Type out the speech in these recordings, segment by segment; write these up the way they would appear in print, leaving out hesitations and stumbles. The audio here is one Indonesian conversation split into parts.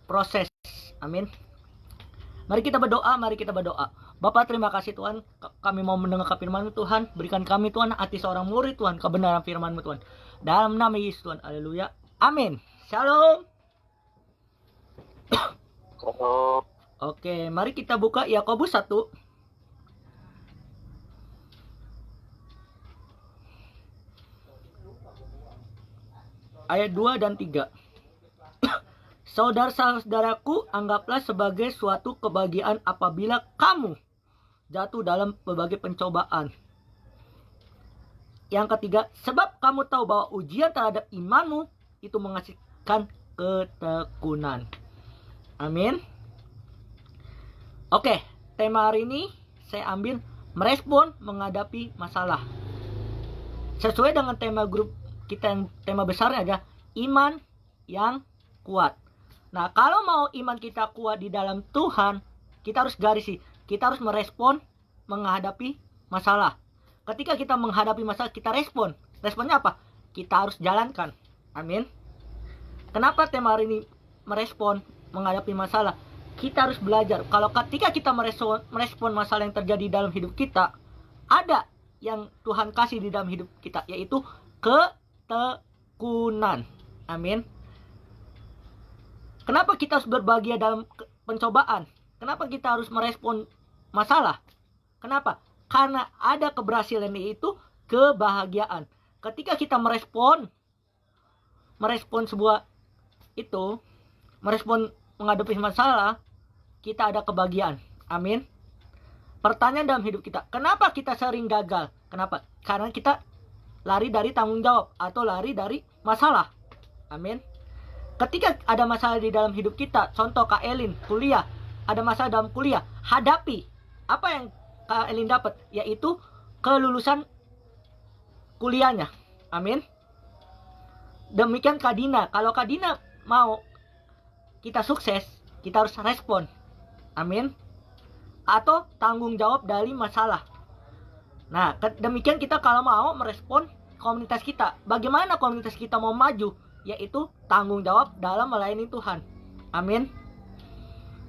proses. Amin. Mari kita berdoa, mari kita berdoa. Bapak, terima kasih Tuhan, kami mau mendengar firman-Mu Tuhan. Berikan kami Tuhan hati seorang murid Tuhan, kebenaran firman-Mu Tuhan. Dalam nama Yesus Tuhan, haleluya, amin. Shalom. Oke, mari kita buka Yakobus 1. Ayat 2 dan 3. Saudara-saudaraku, anggaplah sebagai suatu kebahagiaan apabila kamu jatuh dalam berbagai pencobaan. Yang ketiga, sebab kamu tahu bahwa ujian terhadap imanmu itu menghasilkan ketekunan. Amin. Oke, tema hari ini saya ambil merespon menghadapi masalah. Sesuai dengan tema grup kita, yang tema besarnya ada iman yang kuat. Nah, kalau mau iman kita kuat di dalam Tuhan, kita harus garisi, kita harus merespon menghadapi masalah. Ketika kita menghadapi masalah, kita respon. Responnya apa? Kita harus jalankan. Amin. Kenapa tema hari ini merespon menghadapi masalah? Kita harus belajar. Kalau ketika kita merespon masalah yang terjadi dalam hidup kita, ada yang Tuhan kasih di dalam hidup kita, yaitu ketekunan. Amin. Kenapa kita harus berbahagia dalam pencobaan? Kenapa kita harus merespon masalah? Kenapa? Karena ada keberhasilan, yaitu kebahagiaan. Ketika kita merespon sebuah itu, merespon menghadapi masalah, kita ada kebahagiaan. Amin. Pertanyaan dalam hidup kita, kenapa kita sering gagal? Kenapa? Karena kita lari dari tanggung jawab atau lari dari masalah. Amin. Ketika ada masalah di dalam hidup kita, contoh Kak Elin kuliah, ada masalah dalam kuliah, hadapi. Apa yang Kak Elin dapat? Yaitu kelulusan kuliahnya. Amin. Demikian Kak Dina. Kalau Kak Dina mau kita sukses, kita harus respon. Amin. Atau tanggung jawab dari masalah. Nah, demikian kita kalau mau merespon komunitas kita. Bagaimana komunitas kita mau maju? Yaitu tanggung jawab dalam melayani Tuhan. Amin.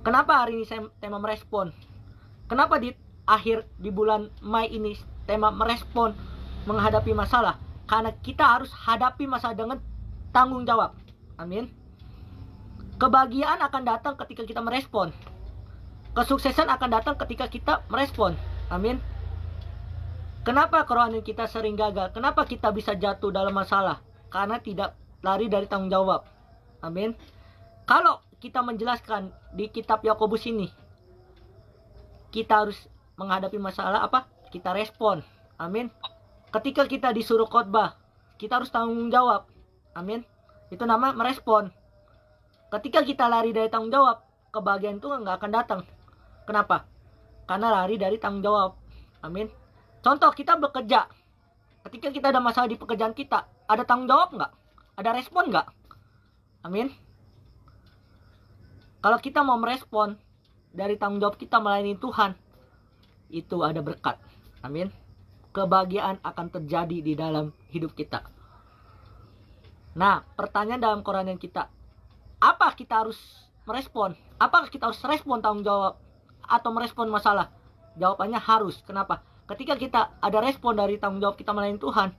Kenapa hari ini saya tema merespon? Kenapa di bulan Mei ini tema merespon menghadapi masalah? Karena kita harus hadapi masalah dengan tanggung jawab. Amin. Kebahagiaan akan datang ketika kita merespon. Kesuksesan akan datang ketika kita merespon. Amin. Kenapa kerohanian kita sering gagal? Kenapa kita bisa jatuh dalam masalah? Karena tidak lari dari tanggung jawab. Amin. Kalau kita menjelaskan di kitab Yakobus ini, kita harus menghadapi masalah apa? Kita respon. Amin. Ketika kita disuruh khotbah, kita harus tanggung jawab. Amin. Itu nama merespon. Ketika kita lari dari tanggung jawab, kebahagiaan itu nggak akan datang. Kenapa? Karena lari dari tanggung jawab. Amin. Contoh, kita bekerja. Ketika kita ada masalah di pekerjaan kita, ada tanggung jawab nggak? Ada respon nggak? Amin. Kalau kita mau merespon dari tanggung jawab kita melayani Tuhan, itu ada berkat. Amin. Kebahagiaan akan terjadi di dalam hidup kita. Nah, pertanyaan dalam kerohanian kita, apa kita harus merespon? Apakah kita harus respon tanggung jawab atau merespon masalah? Jawabannya harus. Kenapa? Ketika kita ada respon dari tanggung jawab kita melayani Tuhan,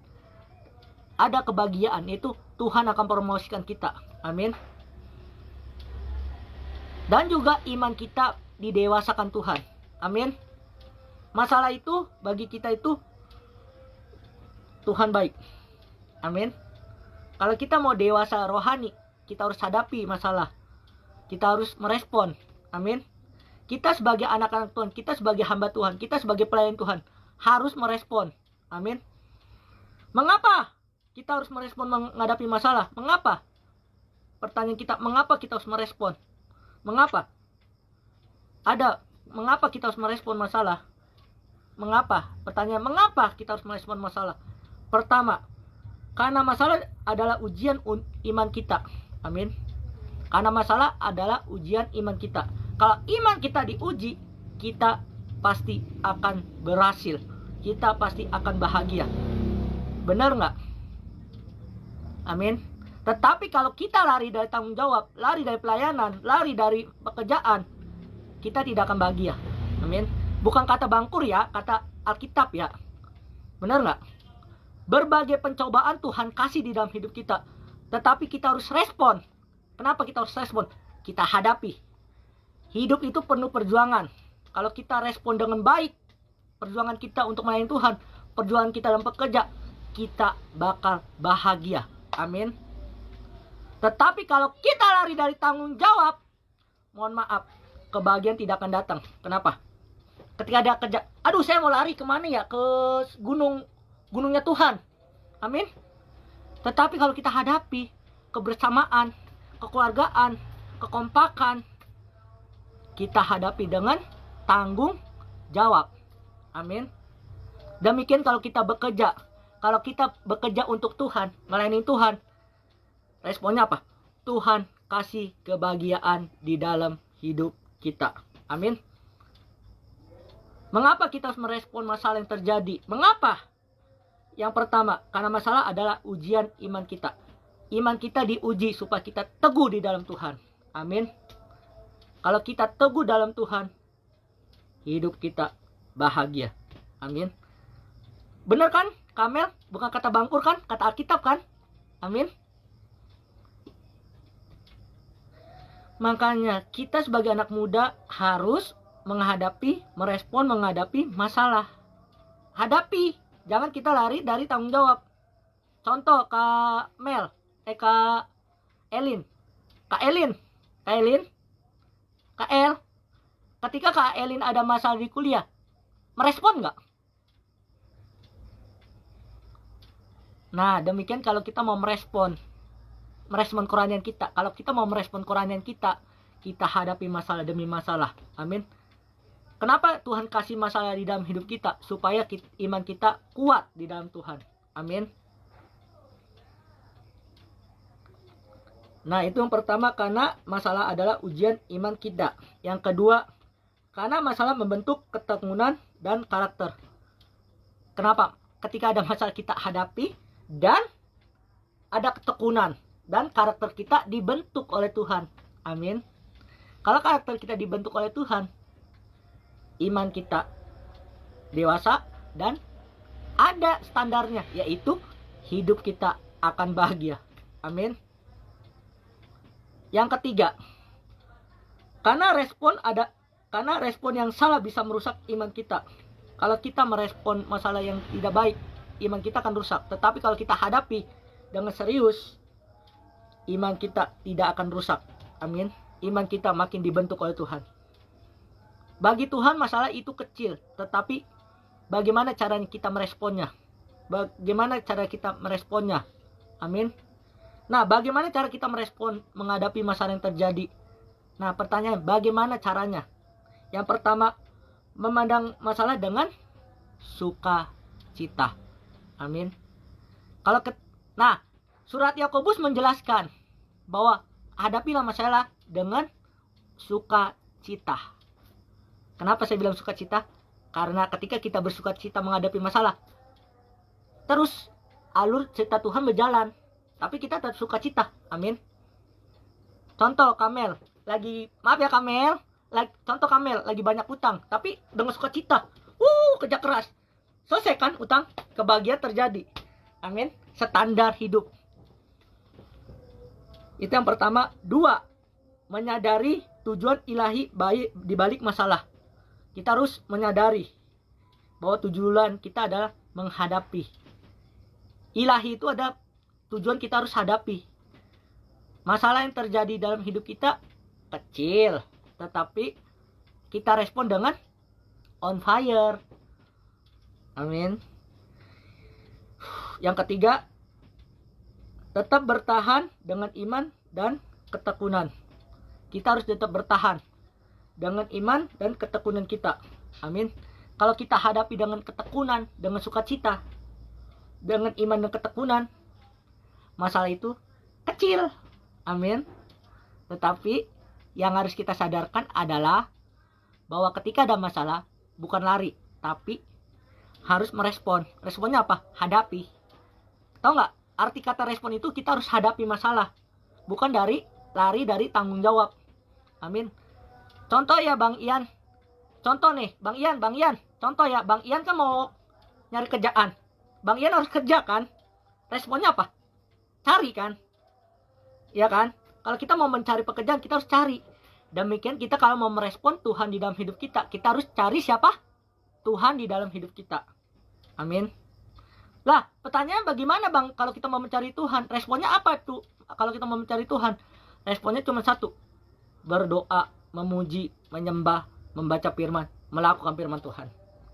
ada kebahagiaan, yaitu Tuhan akan promosikan kita. Amin. Dan juga iman kita didewasakan Tuhan. Amin. Masalah itu bagi kita itu Tuhan baik. Amin. Kalau kita mau dewasa rohani, kita harus hadapi masalah. Kita harus merespon. Amin. Kita sebagai anak-anak Tuhan, kita sebagai hamba Tuhan, kita sebagai pelayan Tuhan harus merespon. Amin. Mengapa kita harus merespon menghadapi masalah? Mengapa? Pertanyaan kita, mengapa kita harus merespon? Mengapa? Mengapa kita harus merespon masalah? Mengapa? Pertanyaan, mengapa kita harus merespon masalah? Pertama, karena masalah adalah ujian iman kita. Amin. Karena masalah adalah ujian iman kita. Kalau iman kita diuji, kita pasti akan berhasil. Kita pasti akan bahagia. Benar nggak? Amin. Tetapi kalau kita lari dari tanggung jawab, lari dari pelayanan, lari dari pekerjaan, kita tidak akan bahagia. Amin. Bukan kata Bangkur ya, kata Alkitab ya. Benar nggak? Berbagai pencobaan Tuhan kasih di dalam hidup kita. Tetapi kita harus respon. Kenapa kita harus respon? Kita hadapi. Hidup itu penuh perjuangan. Kalau kita respon dengan baik, perjuangan kita untuk melayani Tuhan, perjuangan kita dalam bekerja, kita bakal bahagia. Amin. Tetapi kalau kita lari dari tanggung jawab, mohon maaf, kebahagiaan tidak akan datang. Kenapa? Ketika ada kerja, aduh saya mau lari kemana ya? Ke gunungnya Tuhan. Amin. Tetapi kalau kita hadapi kebersamaan, kekeluargaan, kekompakan, kita hadapi dengan tanggung jawab. Amin. Demikian kalau kita bekerja. Kalau kita bekerja untuk Tuhan, melayani Tuhan, responnya apa? Tuhan kasih kebahagiaan di dalam hidup kita. Amin. Mengapa kita harus merespon masalah yang terjadi? Mengapa? Yang pertama, karena masalah adalah ujian iman kita. Iman kita diuji supaya kita teguh di dalam Tuhan. Amin. Kalau kita teguh dalam Tuhan, hidup kita bahagia. Amin. Benar kan, Kamel? Bukan kata Bangkur kan? Kata Alkitab kan? Amin. Makanya kita sebagai anak muda harus merespon menghadapi masalah. Hadapi. Jangan kita lari dari tanggung jawab. Contoh Kak Mel, Kak Elin. Kak El. Ketika Kak Elin ada masalah di kuliah, merespon nggak? Nah, demikian kalau kita mau merespon kerohanian kita. Kalau kita mau merespon kerohanian kita hadapi masalah demi masalah. Amin. Kenapa Tuhan kasih masalah di dalam hidup kita? Supaya iman kita kuat di dalam Tuhan. Amin. Nah, itu yang pertama, karena masalah adalah ujian iman kita. Yang kedua, karena masalah membentuk ketekunan dan karakter. Kenapa? Ketika ada masalah kita hadapi dan ada ketekunan dan karakter kita dibentuk oleh Tuhan. Amin. Kalau karakter kita dibentuk oleh Tuhan, iman kita dewasa dan ada standarnya, yaitu hidup kita akan bahagia. Amin. Yang ketiga, karena respon yang salah bisa merusak iman kita. Kalau kita merespon masalah yang tidak baik, iman kita akan rusak. Tetapi kalau kita hadapi dengan serius, iman kita tidak akan rusak. Amin. Iman kita makin dibentuk oleh Tuhan. Bagi Tuhan masalah itu kecil, tetapi bagaimana caranya kita meresponnya? Bagaimana cara kita meresponnya? Amin. Nah, bagaimana cara kita merespon menghadapi masalah yang terjadi? Nah, pertanyaan, bagaimana caranya? Yang pertama, memandang masalah dengan sukacita. Amin. Nah, surat Yakobus menjelaskan bahwa hadapilah masalah dengan sukacita. Kenapa saya bilang sukacita? Karena ketika kita bersukacita menghadapi masalah, terus alur cerita Tuhan berjalan. Tapi kita tetap sukacita. Amin. Contoh Kamel, contoh Kamel lagi banyak utang, tapi dengan sukacita. Kerja keras. Selesai kan utang, kebahagiaan terjadi. Amin. Standar hidup. Itu yang pertama. Dua, menyadari tujuan ilahi di balik masalah. Kita harus menyadari bahwa tujuan kita adalah menghadapi. Ilahi itu ada tujuan kita harus hadapi. Masalah yang terjadi dalam hidup kita kecil, tetapi kita respon dengan on fire. Amin. Yang ketiga, tetap bertahan dengan iman dan ketekunan. Kita harus tetap bertahan dengan iman dan ketekunan kita. Amin. Kalau kita hadapi dengan ketekunan, dengan sukacita, dengan iman dan ketekunan, masalah itu kecil. Amin. Tetapi yang harus kita sadarkan adalah bahwa ketika ada masalah, bukan lari, tapi harus merespon. Responnya apa? Hadapi. Tahu nggak? arti kata respon itu kita harus hadapi masalah, bukan lari dari tanggung jawab. Amin. Contoh ya Bang Ian. Contoh nih, Bang Ian. Contoh ya, Bang Ian kan mau nyari kerjaan. Bang Ian harus kerja kan? Responnya apa? Cari kan? Ya kan? Kalau kita mau mencari pekerjaan, kita harus cari. Demikian kita kalau mau merespon Tuhan di dalam hidup kita harus cari siapa? Tuhan di dalam hidup kita. Amin. Lah, pertanyaan bagaimana Bang kalau kita mau mencari Tuhan? Responnya apa tuh? Kalau kita mau mencari Tuhan, responnya cuma satu. Berdoa, memuji, menyembah, membaca firman, melakukan firman Tuhan.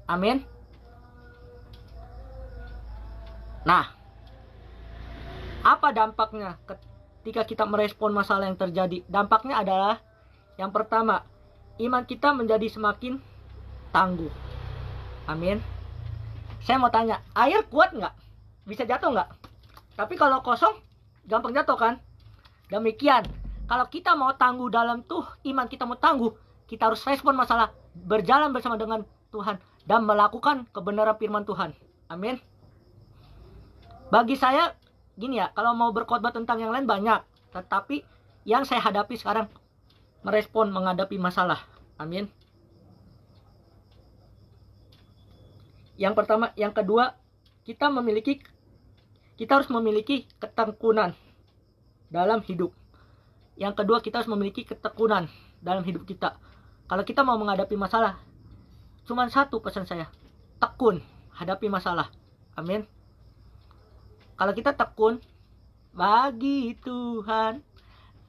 Amin. Nah, apa dampaknya ketika kita merespon masalah yang terjadi? Dampaknya adalah yang pertama, iman kita menjadi semakin tangguh. Amin. Saya mau tanya, air kuat nggak? Bisa jatuh nggak? Tapi kalau kosong, gampang jatuh kan? Demikian, kalau kita mau tangguh dalam iman kita mau tangguh, kita harus respon masalah, berjalan bersama dengan Tuhan, dan melakukan kebenaran firman Tuhan. Amin. Bagi saya, gini ya, kalau mau berkhotbah tentang yang lain banyak. Tetapi yang saya hadapi sekarang, merespon menghadapi masalah. Amin. Yang pertama, yang kedua, kita harus memiliki ketekunan dalam hidup. Yang kedua, kita harus memiliki ketekunan dalam hidup kita. Kalau kita mau menghadapi masalah, cuma satu pesan saya, tekun hadapi masalah. Amin. Kalau kita tekun, bagi Tuhan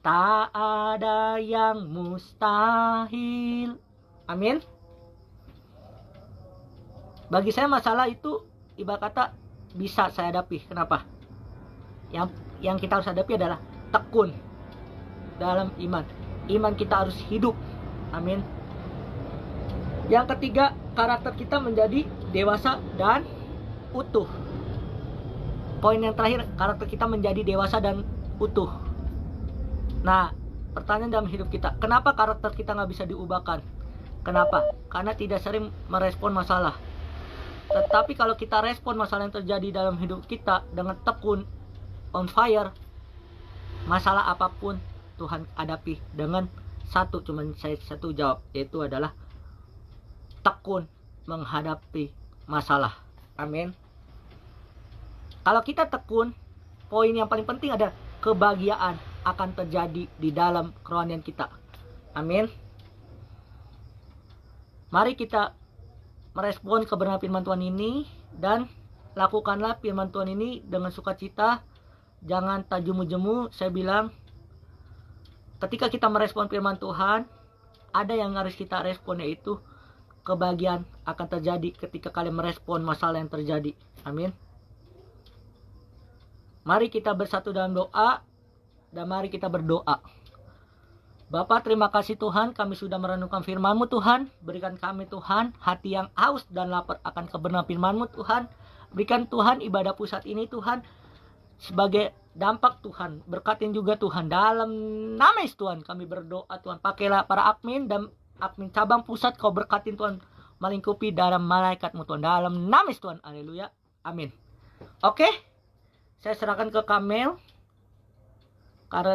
tak ada yang mustahil. Amin. Bagi saya masalah itu ibarat kata bisa saya hadapi. Kenapa? Yang kita harus hadapi adalah tekun dalam iman. Iman kita harus hidup. Amin. Yang ketiga, karakter kita menjadi dewasa dan utuh. Poin yang terakhir, karakter kita menjadi dewasa dan utuh. Nah, pertanyaan dalam hidup kita, kenapa karakter kita nggak bisa diubahkan? Kenapa? Karena tidak sering merespon masalah. Tetapi kalau kita respon masalah yang terjadi dalam hidup kita dengan tekun, on fire, masalah apapun Tuhan hadapi dengan satu jawab, yaitu adalah tekun menghadapi masalah. Amin. Kalau kita tekun, poin yang paling penting adalah kebahagiaan akan terjadi di dalam kerohanian kita. Amin. Mari kita merespon kebenaran firman Tuhan ini dan lakukanlah firman Tuhan ini dengan sukacita. Jangan tak jemu-jemu. Saya bilang, ketika kita merespon firman Tuhan, ada yang harus kita respon, yaitu kebahagiaan akan terjadi ketika kalian merespon masalah yang terjadi. Amin. Mari kita bersatu dalam doa dan mari kita berdoa. Bapa, terima kasih Tuhan, kami sudah merenungkan firman-Mu Tuhan. Berikan kami Tuhan hati yang haus dan lapar akan kebenaran firman-Mu Tuhan. Berikan Tuhan ibadah pusat ini Tuhan sebagai dampak Tuhan. Berkatin juga Tuhan dalam nama Yesus Tuhan kami berdoa Tuhan. Pakailah para admin dan admin cabang pusat, Kau berkatin Tuhan, melingkupi dalam malaikat-Mu Tuhan. Dalam nama Yesus Tuhan. Haleluya. Amin. Oke. Saya serahkan ke Kamel. Karena